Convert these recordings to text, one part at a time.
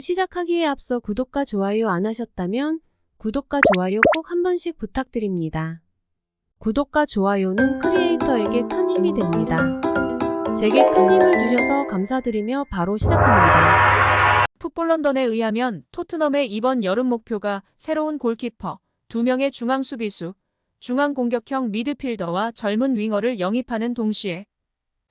시작하기에 앞서 구독과 좋아요 안 하셨다면 구독과 좋아요 꼭 한 번씩 부탁드립니다. 구독과 좋아요는 크리에이터에게 큰 힘이 됩니다. 제게 큰 힘을 주셔서 감사드리며 바로 시작합니다. 풋볼 런던에 의하면 토트넘의 이번 여름 목표가 새로운 골키퍼, 2명의 중앙 수비수, 중앙 공격형 미드필더와 젊은 윙어를 영입하는 동시에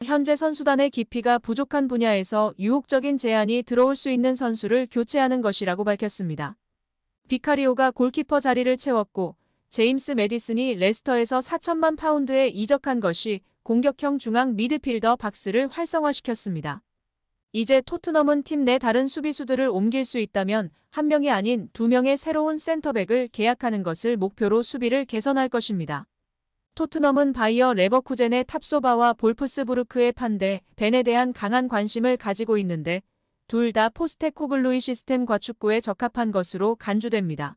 현재 선수단의 깊이가 부족한 분야에서 유혹적인 제안이 들어올 수 있는 선수를 교체하는 것이라고 밝혔습니다. 비카리오가 골키퍼 자리를 채웠고 제임스 매디슨이 레스터에서 4천만 파운드에 이적한 것이 공격형 중앙 미드필더 박스를 활성화시켰습니다. 이제 토트넘은 팀 내 다른 수비수들을 옮길 수 있다면 한 명이 아닌 2명의 새로운 센터백을 계약하는 것을 목표로 수비를 개선할 것입니다. 토트넘은 바이어 레버쿠젠의 탑소바와 볼프스부르크의 판대 벤에 대한 강한 관심을 가지고 있는데 둘 다 포스테코글루이 시스템 과축구에 적합한 것으로 간주됩니다.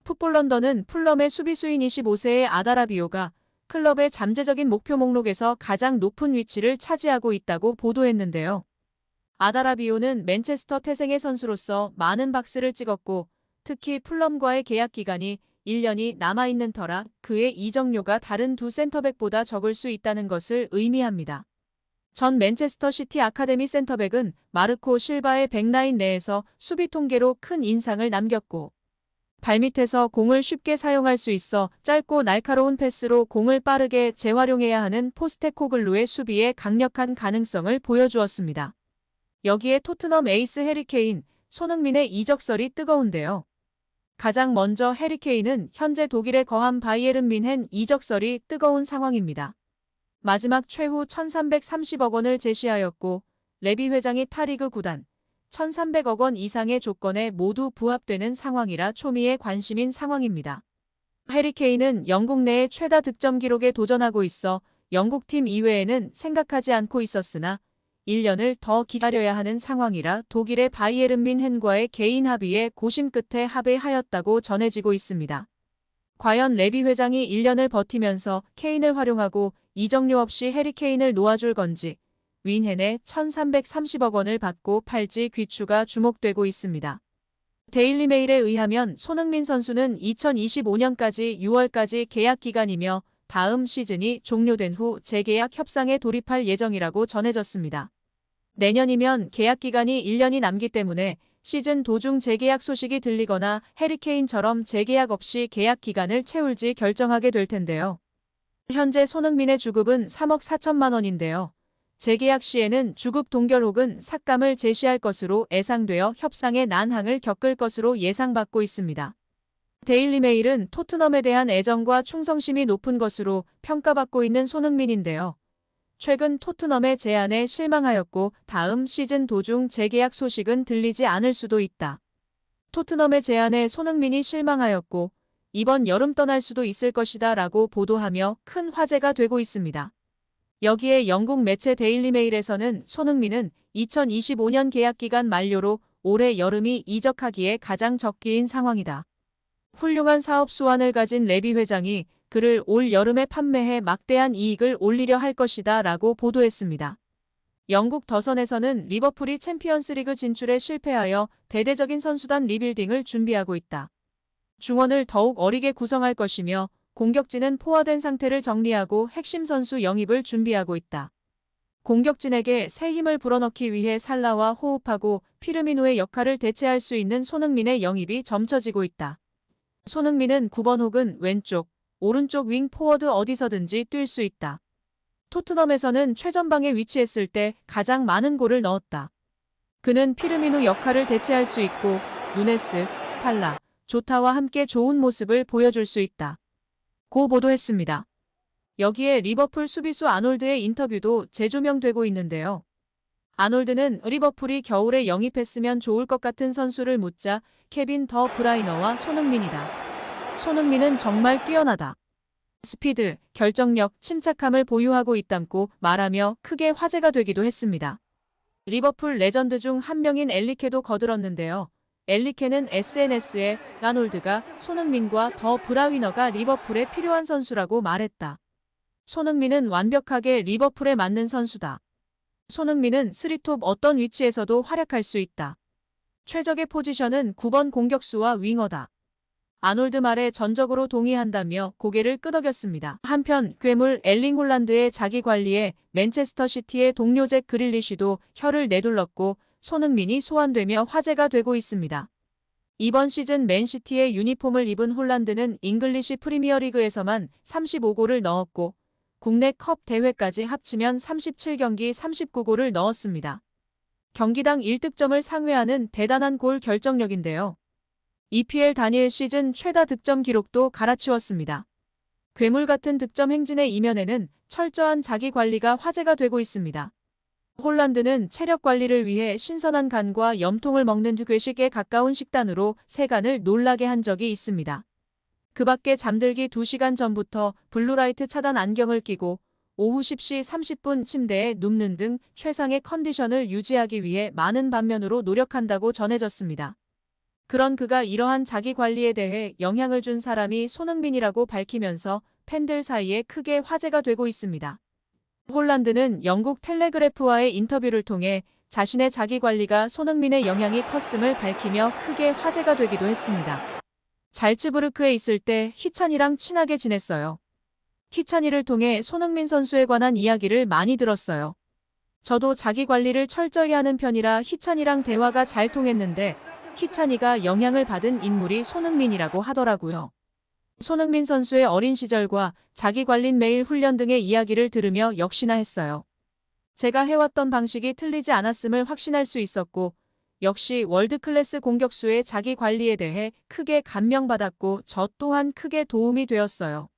풋볼 런던은 풀럼의 수비수인 25세의 아다라비오가 클럽의 잠재적인 목표 목록에서 가장 높은 위치를 차지하고 있다고 보도했는데요. 아다라비오는 맨체스터 태생의 선수로서 많은 박스를 찍었고 특히 풀럼과의 계약 기간이 1년이 남아있는 터라 그의 이적료가 다른 두 센터백보다 적을 수 있다는 것을 의미합니다. 전 맨체스터 시티 아카데미 센터백은 마르코 실바의 백라인 내에서 수비 통계로 큰 인상을 남겼고 발밑에서 공을 쉽게 사용할 수 있어 짧고 날카로운 패스로 공을 빠르게 재활용해야 하는 포스테코글루의 수비에 강력한 가능성을 보여주었습니다. 여기에 토트넘 에이스 해리케인, 손흥민의 이적설이 뜨거운데요. 가장 먼저 해리케인은 현재 독일에 거한 바이에른 뮌헨 이적설이 뜨거운 상황입니다. 마지막 최후 1330억 원을 제시하였고 레비 회장이 타리그 구단 1300억 원 이상의 조건에 모두 부합되는 상황이라 초미의 관심인 상황입니다. 해리케인은 영국 내의 최다 득점 기록에 도전하고 있어 영국팀 이외에는 생각하지 않고 있었으나 1년을 더 기다려야 하는 상황이라 독일의 바이에른 뮌헨과의 개인 합의에 고심 끝에 합의하였다고 전해지고 있습니다. 과연 레비 회장이 1년을 버티면서 케인을 활용하고 이적료 없이 해리케인을 놓아줄 건지 뮌헨에 1330억 원을 받고 팔지 귀추가 주목되고 있습니다. 데일리메일에 의하면 손흥민 선수는 2025년까지 6월까지 계약 기간이며 다음 시즌이 종료된 후 재계약 협상에 돌입할 예정이라고 전해졌습니다. 내년이면 계약 기간이 1년이 남기 때문에 시즌 도중 재계약 소식이 들리거나 해리케인처럼 재계약 없이 계약 기간을 채울지 결정하게 될 텐데요. 현재 손흥민의 주급은 3억 4천만 원인데요. 재계약 시에는 주급 동결 혹은 삭감을 제시할 것으로 예상되어 협상의 난항을 겪을 것으로 예상받고 있습니다. 데일리메일은 토트넘에 대한 애정과 충성심이 높은 것으로 평가받고 있는 손흥민인데요. 최근 토트넘의 제안에 실망하였고 다음 시즌 도중 재계약 소식은 들리지 않을 수도 있다. 토트넘의 제안에 손흥민이 실망하였고 이번 여름 떠날 수도 있을 것이다 라고 보도하며 큰 화제가 되고 있습니다. 여기에 영국 매체 데일리메일에서는 손흥민은 2025년 계약 기간 만료로 올해 여름이 이적하기에 가장 적기인 상황이다. 훌륭한 사업 수완을 가진 레비 회장이 그를 올 여름에 판매해 막대한 이익을 올리려 할 것이다 라고 보도했습니다. 영국 더선에서는 리버풀이 챔피언스리그 진출에 실패하여 대대적인 선수단 리빌딩을 준비하고 있다. 중원을 더욱 어리게 구성할 것이며 공격진은 포화된 상태를 정리하고 핵심 선수 영입을 준비하고 있다. 공격진에게 새 힘을 불어넣기 위해 살라와 호흡하고 피르미노의 역할을 대체할 수 있는 손흥민의 영입이 점쳐지고 있다. 손흥민은 9번 혹은 왼쪽, 오른쪽 윙 포워드 어디서든지 뛸 수 있다. 토트넘에서는 최전방에 위치했을 때 가장 많은 골을 넣었다. 그는 피르미노 역할을 대체할 수 있고 누네스, 살라, 조타와 함께 좋은 모습을 보여줄 수 있다. 고 보도했습니다. 여기에 리버풀 수비수 아놀드의 인터뷰도 재조명되고 있는데요. 아놀드는 리버풀이 겨울에 영입했으면 좋을 것 같은 선수를 묻자 케빈 더 브라이너와 손흥민이다. 손흥민은 정말 뛰어나다. 스피드, 결정력, 침착함을 보유하고 있다고 말하며 크게 화제가 되기도 했습니다. 리버풀 레전드 중 한 명인 엘리케도 거들었는데요. 엘리케는 SNS에 아놀드가 손흥민과 더 브라위너가 리버풀에 필요한 선수라고 말했다. 손흥민은 완벽하게 리버풀에 맞는 선수다. 손흥민은 3톱 어떤 위치에서도 활약할 수 있다. 최적의 포지션은 9번 공격수와 윙어다. 아놀드 말에 전적으로 동의한다며 고개를 끄덕였습니다. 한편 괴물 엘링 홀란드의 자기 관리에 맨체스터 시티의 동료 잭 그릴리쉬도 혀를 내둘렀고 손흥민이 소환되며 화제가 되고 있습니다. 이번 시즌 맨시티의 유니폼을 입은 홀란드는 잉글리시 프리미어리그에서만 35골을 넣었고 국내 컵 대회까지 합치면 37경기 39골을 넣었습니다. 경기당 1득점을 상회하는 대단한 골 결정력인데요. EPL 단일 시즌 최다 득점 기록도 갈아치웠습니다. 괴물 같은 득점 행진의 이면에는 철저한 자기 관리가 화제가 되고 있습니다. 홀란드는 체력 관리를 위해 신선한 간과 염통을 먹는 괴식에 가까운 식단으로 세간을 놀라게 한 적이 있습니다. 그 밖에 잠들기 2시간 전부터 블루라이트 차단 안경을 끼고 오후 10시 30분 침대에 눕는 등 최상의 컨디션을 유지하기 위해 많은 반면으로 노력한다고 전해졌습니다. 그런 그가 이러한 자기 관리에 대해 영향을 준 사람이 손흥민이라고 밝히면서 팬들 사이에 크게 화제가 되고 있습니다. 홀란드는 영국 텔레그래프와의 인터뷰를 통해 자신의 자기 관리가 손흥민의 영향이 컸음을 밝히며 크게 화제가 되기도 했습니다. 잘츠부르크에 있을 때 희찬이랑 친하게 지냈어요. 희찬이를 통해 손흥민 선수에 관한 이야기를 많이 들었어요. 저도 자기 관리를 철저히 하는 편이라 희찬이랑 대화가 잘 통했는데 희찬이가 영향을 받은 인물이 손흥민이라고 하더라고요. 손흥민 선수의 어린 시절과 자기 관리 매일 훈련 등의 이야기를 들으며 역시나 했어요. 제가 해왔던 방식이 틀리지 않았음을 확신할 수 있었고 역시 월드클래스 공격수의 자기 관리에 대해 크게 감명받았고 저 또한 크게 도움이 되었어요.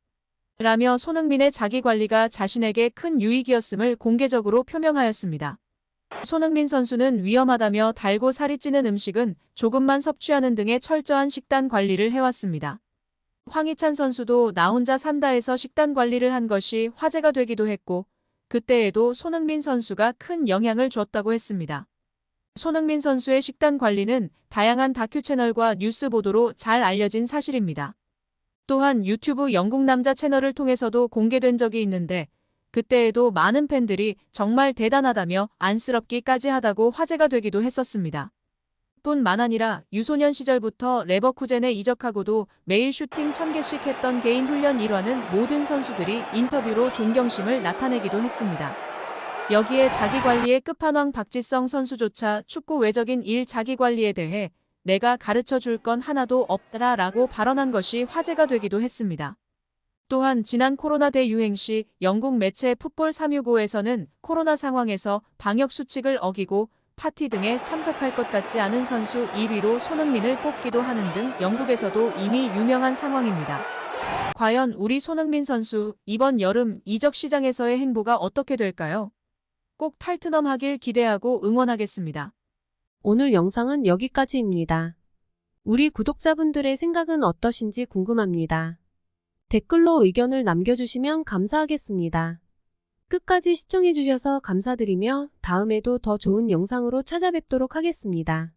라며 손흥민의 자기 관리가 자신에게 큰 유익이었음을 공개적으로 표명하였습니다. 손흥민 선수는 위험하다며 달고 살이 찌는 음식은 조금만 섭취하는 등의 철저한 식단 관리를 해왔습니다. 황희찬 선수도 나 혼자 산다에서 식단 관리를 한 것이 화제가 되기도 했고 그때에도 손흥민 선수가 큰 영향을 줬다고 했습니다. 손흥민 선수의 식단 관리는 다양한 다큐 채널과 뉴스 보도로 잘 알려진 사실입니다. 또한 유튜브 영국 남자 채널을 통해서도 공개된 적이 있는데 그때에도 많은 팬들이 정말 대단하다며 안쓰럽기까지 하다고 화제가 되기도 했었습니다. 뿐만 아니라 유소년 시절부터 레버쿠젠에 이적하고도 매일 슈팅 1000개씩 했던 개인 훈련 일환은 모든 선수들이 인터뷰로 존경심을 나타내기도 했습니다. 여기에 자기관리의 끝판왕 박지성 선수조차 축구 외적인 일 자기관리에 대해 내가 가르쳐 줄 건 하나도 없다라고 발언한 것이 화제가 되기도 했습니다. 또한 지난 코로나 대유행 시 영국 매체 풋볼 365에서는 코로나 상황에서 방역수칙을 어기고 파티 등에 참석할 것 같지 않은 선수 1위로 손흥민을 뽑기도 하는 등 영국에서도 이미 유명한 상황입니다. 과연 우리 손흥민 선수 이번 여름 이적 시장에서의 행보가 어떻게 될까요? 꼭 탈트넘 하길 기대하고 응원하겠습니다. 오늘 영상은 여기까지입니다. 우리 구독자분들의 생각은 어떠신지 궁금합니다. 댓글로 의견을 남겨주시면 감사하겠습니다. 끝까지 시청해주셔서 감사드리며 다음에도 더 좋은 영상으로 찾아뵙도록 하겠습니다.